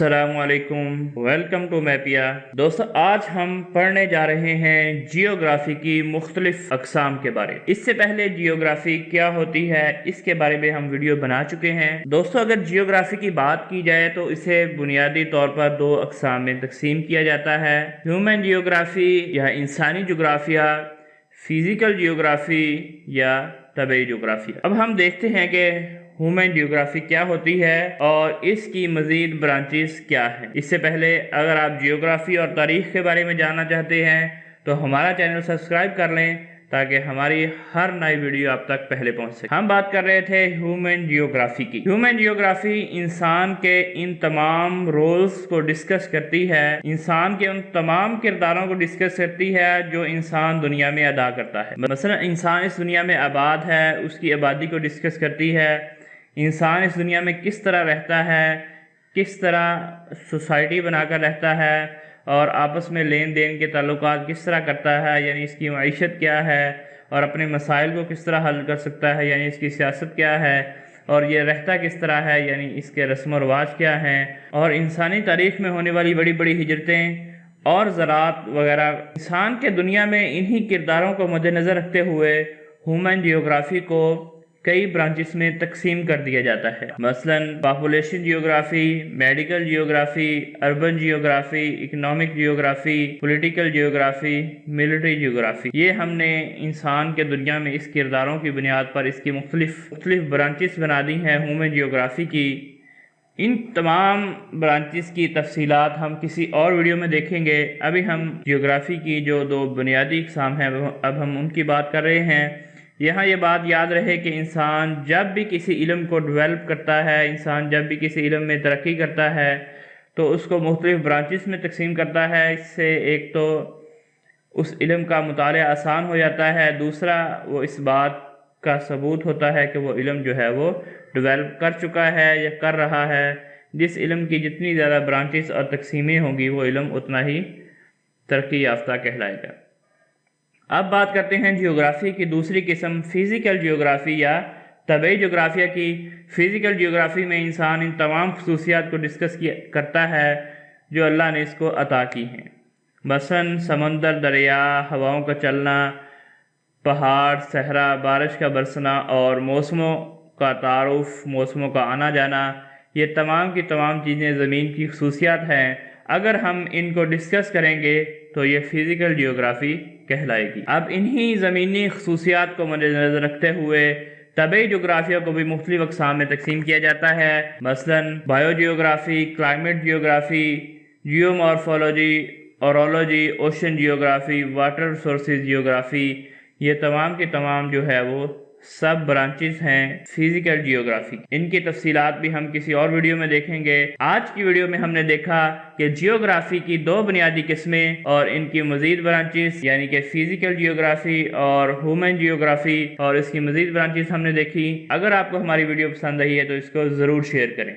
السلام علیکم، welcome to میپیا۔ دوستو، آج ہم پڑھنے جا رہے ہیں جیوگرافی کی مختلف اقسام کے بارے۔ اس سے پہلے جیوگرافی کیا ہوتی ہے اس کے بارے میں ہم ویڈیو بنا چکے ہیں۔ دوستو، اگر جیوگرافی کی بات کی جائے تو اسے بنیادی طور پر دو اقسام میں تقسیم کیا جاتا ہے: ہیومن جیوگرافی یا انسانی جغرافیہ، فزیکل جیوگرافی یا طبعی جغرافیہ۔ اب ہم دیکھتے ہیں کہ ہیومن جیوگرافی کیا ہوتی ہے اور اس کی مزید برانچز کیا ہیں۔ اس سے پہلے اگر آپ جیوگرافی اور تاریخ کے بارے میں جاننا چاہتے ہیں تو ہمارا چینل سبسکرائب کر لیں تاکہ ہماری ہر نئی ویڈیو آپ تک پہلے پہنچ سکے۔ ہم بات کر رہے تھے ہیومن جیوگرافی کی۔ ہیومن جیوگرافی انسان کے ان تمام رولز کو ڈسکس کرتی ہے، انسان کے ان تمام کرداروں کو ڈسکس کرتی ہے جو انسان دنیا میں ادا کرتا ہے۔ مثلا انسان اس دنیا میں آباد ہے، اس کی آبادی کو ڈسکس کرتی ہے۔ انسان اس دنیا میں کس طرح رہتا ہے، کس طرح سوسائٹی بنا کر رہتا ہے اور آپس میں لین دین کے تعلقات کس طرح کرتا ہے، یعنی اس کی معیشت کیا ہے اور اپنے مسائل کو کس طرح حل کر سکتا ہے، یعنی اس کی سیاست کیا ہے اور یہ رہتا کس طرح ہے، یعنی اس کے رسم و رواج کیا ہیں، اور انسانی تاریخ میں ہونے والی بڑی بڑی ہجرتیں اور زراعت وغیرہ۔ انسان کے دنیا میں انہی کرداروں کو مد نظر رکھتے ہوئے ہیومن جیوگرافی کو کئی برانچز میں تقسیم کر دیا جاتا ہے۔ مثلا population geography, medical geography, urban geography, economic geography, political geography, military geography. یہ ہم نے انسان کے دنیا میں اس کرداروں کی بنیاد پر اس کی مختلف برانچز بنا دی ہیں ہیومن جیوگرافی کی۔ ان تمام برانچز کی تفصیلات ہم کسی اور ویڈیو میں دیکھیں گے۔ ابھی ہم جیوگرافی کی جو دو بنیادی اقسام ہیں اب ہم ان کی بات کر رہے ہیں۔ یہاں یہ بات یاد رہے کہ انسان جب بھی کسی علم کو ڈیولپ کرتا ہے، انسان جب بھی کسی علم میں ترقی کرتا ہے تو اس کو مختلف برانچز میں تقسیم کرتا ہے۔ اس سے ایک تو اس علم کا مطالعہ آسان ہو جاتا ہے، دوسرا وہ اس بات کا ثبوت ہوتا ہے کہ وہ علم جو ہے وہ ڈیولپ کر چکا ہے یا کر رہا ہے۔ جس علم کی جتنی زیادہ برانچز اور تقسیمیں ہوں گی وہ علم اتنا ہی ترقی یافتہ کہلائے گا۔ اب بات کرتے ہیں جیوگرافی کی دوسری قسم فزیکل جیوگرافی یا طبعی جغرافیہ کی۔ فزیکل جیوگرافی میں انسان ان تمام خصوصیات کو ڈسکس کرتا ہے جو اللہ نے اس کو عطا کی ہیں۔ مثلا سمندر، دریا، ہواؤں کا چلنا، پہاڑ، صحرا، بارش کا برسنا اور موسموں کا تعارف، موسموں کا آنا جانا، یہ تمام کی تمام چیزیں زمین کی خصوصیات ہیں۔ اگر ہم ان کو ڈسکس کریں گے تو یہ فزیکل جیوگرافی کہلائے گی۔ اب انہی زمینی خصوصیات کو مد نظر رکھتے ہوئے طبعی جغرافیہ کو بھی مختلف اقسام میں تقسیم کیا جاتا ہے۔ مثلا biogeography, climate geography, geomorphology, orology, ocean geography, water resources geography, یہ تمام کے تمام جو ہے وہ سب برانچز ہیں فزیکل جیوگرافی۔ ان کی تفصیلات بھی ہم کسی اور ویڈیو میں دیکھیں گے۔ آج کی ویڈیو میں ہم نے دیکھا کہ جیوگرافی کی دو بنیادی قسمیں اور ان کی مزید برانچز، یعنی کہ فزیکل جیوگرافی اور ہیومن جیوگرافی، اور اس کی مزید برانچز ہم نے دیکھی۔ اگر آپ کو ہماری ویڈیو پسند آئی ہے تو اس کو ضرور شیئر کریں۔